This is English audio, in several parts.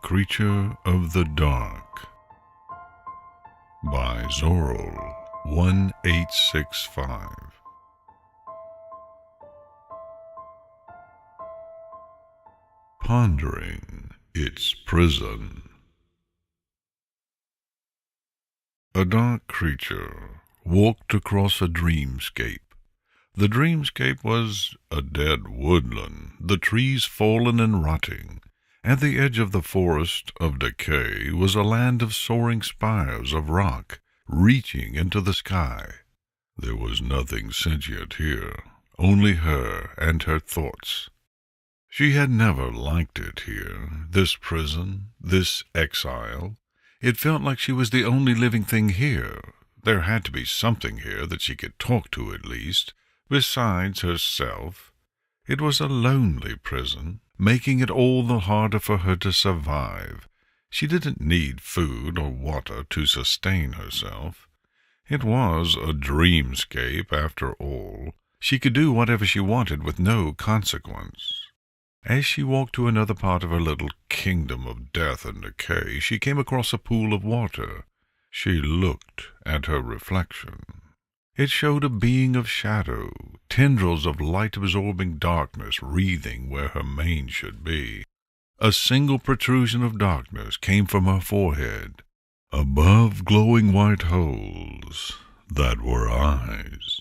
Creature of the Dark by Zorro 1865. Pondering its prison. A dark creature walked across a dreamscape. The dreamscape was a dead woodland, the trees fallen and rotting. At the edge of the forest of decay was a land of soaring spires of rock reaching into the sky. There was nothing sentient here, only her and her thoughts. She had never liked it here, this prison, this exile. It felt like she was the only living thing here. There had to be something here that she could talk to at least, besides herself. It was a lonely prison, making it all the harder for her to survive. She didn't need food or water to sustain herself. It was a dreamscape, after all. She could do whatever she wanted with no consequence. As she walked to another part of her little kingdom of death and decay, she came across a pool of water. She looked at her reflection. It showed a being of shadow, tendrils of light-absorbing darkness wreathing where her mane should be. A single protrusion of darkness came from her forehead, above glowing white holes that were eyes.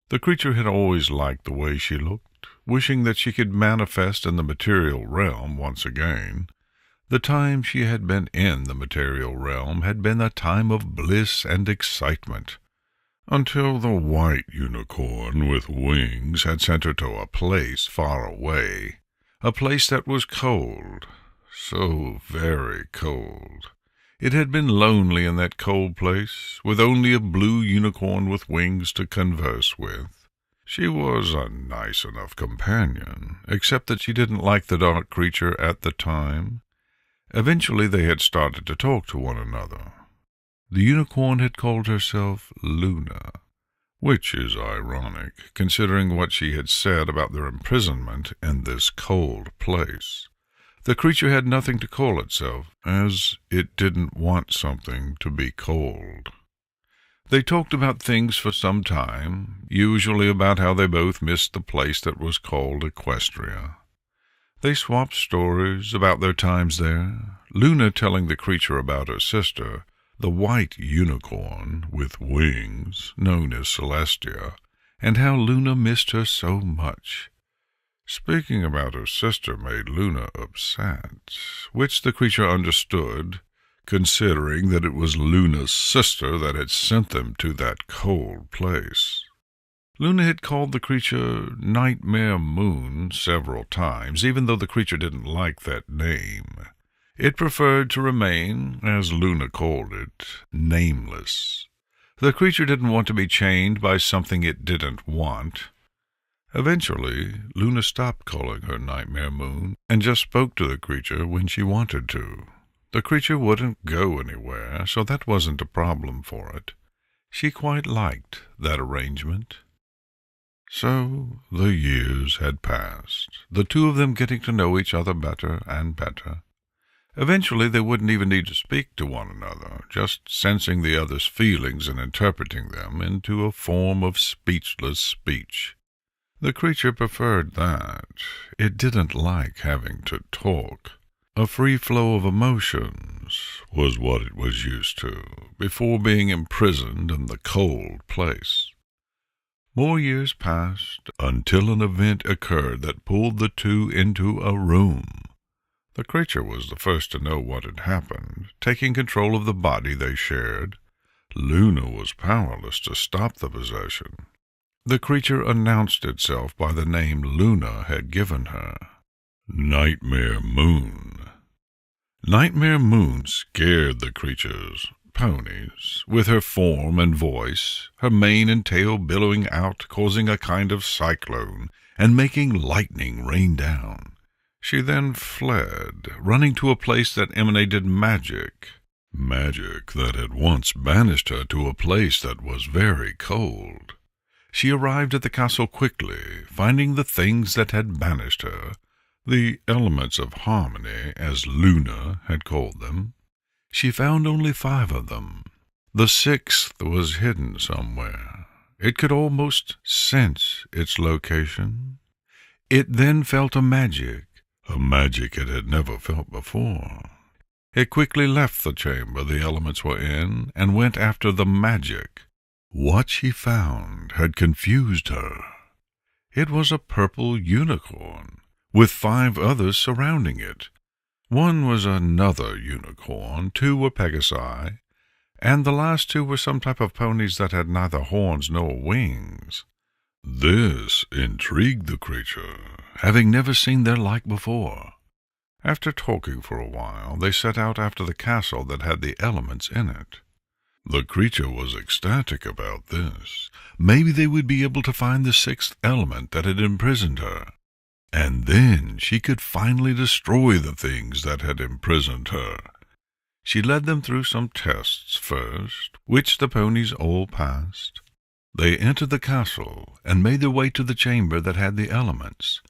The creature had always liked the way she looked, wishing that she could manifest in the material realm once again. The time she had been in the material realm had been a time of bliss and excitement, until the white unicorn with wings had sent her to a place far away, a place that was cold, so very cold. It had been lonely in that cold place, with only a blue unicorn with wings to converse with. She was a nice enough companion, except that she didn't like the dark creature at the time. Eventually they had started to talk to one another. The unicorn had called herself Luna, which is ironic, considering what she had said about their imprisonment in this cold place. The creature had nothing to call itself, as it didn't want something to be cold. They talked about things for some time, usually about how they both missed the place that was called Equestria. They swapped stories about their times there, Luna telling the creature about her sister, the white unicorn with wings, known as Celestia, and how Luna missed her so much. Speaking about her sister made Luna upset, which the creature understood, considering that it was Luna's sister that had sent them to that cold place. Luna had called the creature Nightmare Moon several times, even though the creature didn't like that name. It preferred to remain, as Luna called it, nameless. The creature didn't want to be chained by something it didn't want. Eventually, Luna stopped calling her Nightmare Moon and just spoke to the creature when she wanted to. The creature wouldn't go anywhere, so that wasn't a problem for it. She quite liked that arrangement. So the years had passed, the two of them getting to know each other better and better. Eventually they wouldn't even need to speak to one another, just sensing the other's feelings and interpreting them into a form of speechless speech. The creature preferred that. It didn't like having to talk. A free flow of emotions was what it was used to, before being imprisoned in the cold place. More years passed, until an event occurred that pulled the two into a room. The creature was the first to know what had happened, taking control of the body they shared. Luna was powerless to stop the possession. The creature announced itself by the name Luna had given her, Nightmare Moon. Nightmare Moon scared the creature's ponies, with her form and voice, her mane and tail billowing out, causing a kind of cyclone, and making lightning rain down. She then fled, running to a place that emanated magic that had once banished her to a place that was very cold. She arrived at the castle quickly, finding the things that had banished her, The elements of harmony, as Luna had called them. She found only 5 of them. The 6th was hidden somewhere. It could almost sense its location. It then felt a magic it had never felt before. It quickly left the chamber the elements were in and went after the magic. What she found had confused her. It was a purple unicorn, with 5 others surrounding it. One was another unicorn, 2 were pegasi, and the last 2 were some type of ponies that had neither horns nor wings. This intrigued the creature, having never seen their like before. After talking for a while, they set out after the castle that had the elements in it. The creature was ecstatic about this. Maybe they would be able to find the 6th element that had imprisoned her. And then she could finally destroy the things that had imprisoned her. She led them through some tests first, which the ponies all passed. They entered the castle and made their way to the chamber that had the elements.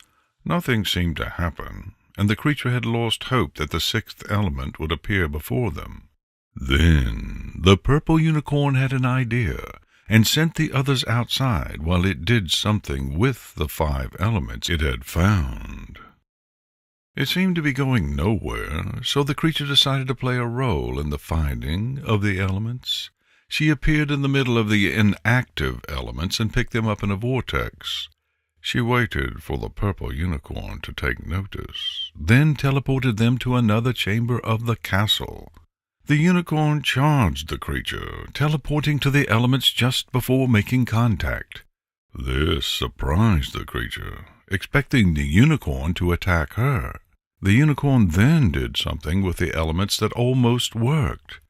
Nothing seemed to happen, and the creature had lost hope that the 6th element would appear before them. Then the purple unicorn had an idea and sent the others outside while it did something with the 5 elements it had found. It seemed to be going nowhere, so the creature decided to play a role in the finding of the elements. She appeared in the middle of the inactive elements and picked them up in a vortex. She waited for the purple unicorn to take notice, then teleported them to another chamber of the castle. The unicorn charged the creature, teleporting to the elements just before making contact. This surprised the creature, expecting the unicorn to attack her. The unicorn then did something with the elements that almost worked.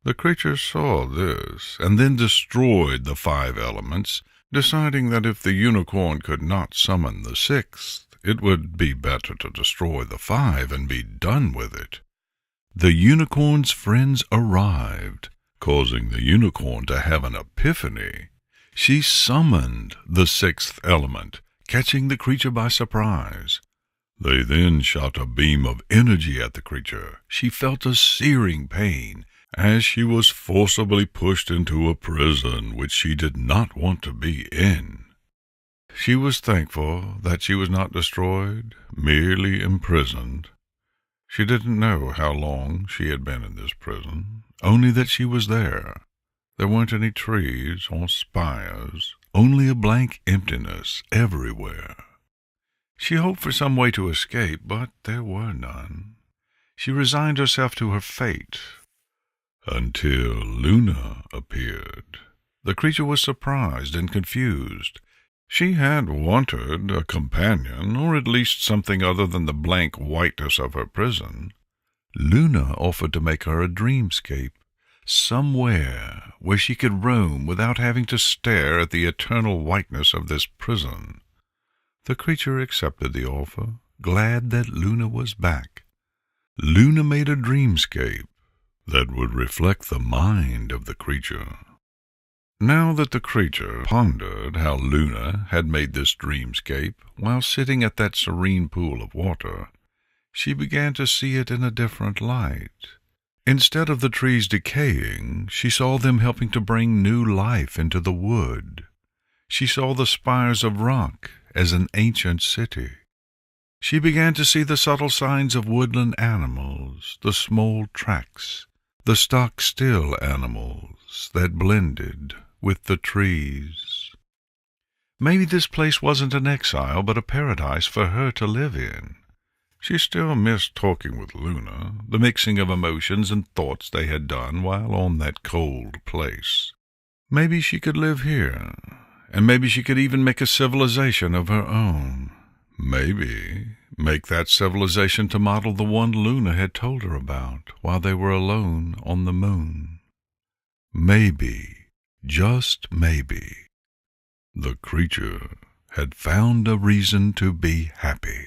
The creature saw this, and then destroyed the 5 elements, deciding that if the unicorn could not summon the 6th, it would be better to destroy the 5 and be done with it. The unicorn's friends arrived, causing the unicorn to have an epiphany. She summoned the 6th element, catching the creature by surprise. They then shot a beam of energy at the creature. She felt a searing pain as she was forcibly pushed into a prison which she did not want to be in. She was thankful that she was not destroyed, merely imprisoned. She didn't know how long she had been in this prison, only that she was there. There weren't any trees or spires, only a blank emptiness everywhere. She hoped for some way to escape, but there were none. She resigned herself to her fate, until Luna appeared. The creature was surprised and confused. She had wanted a companion, or at least something other than the blank whiteness of her prison. Luna offered to make her a dreamscape, somewhere where she could roam without having to stare at the eternal whiteness of this prison. The creature accepted the offer, glad that Luna was back. Luna made a dreamscape that would reflect the mind of the creature. Now that the creature pondered how Luna had made this dreamscape while sitting at that serene pool of water, she began to see it in a different light. Instead of the trees decaying, she saw them helping to bring new life into the wood. She saw the spires of rock as an ancient city. She began to see the subtle signs of woodland animals, the small tracks, the stock-still animals that blended with the trees. Maybe this place wasn't an exile, but a paradise for her to live in. She still missed talking with Luna, the mixing of emotions and thoughts they had done while on that cold place. Maybe she could live here, and maybe she could even make a civilization of her own. Maybe make that civilization to model the one Luna had told her about while they were alone on the moon. Maybe, just maybe, the creature had found a reason to be happy.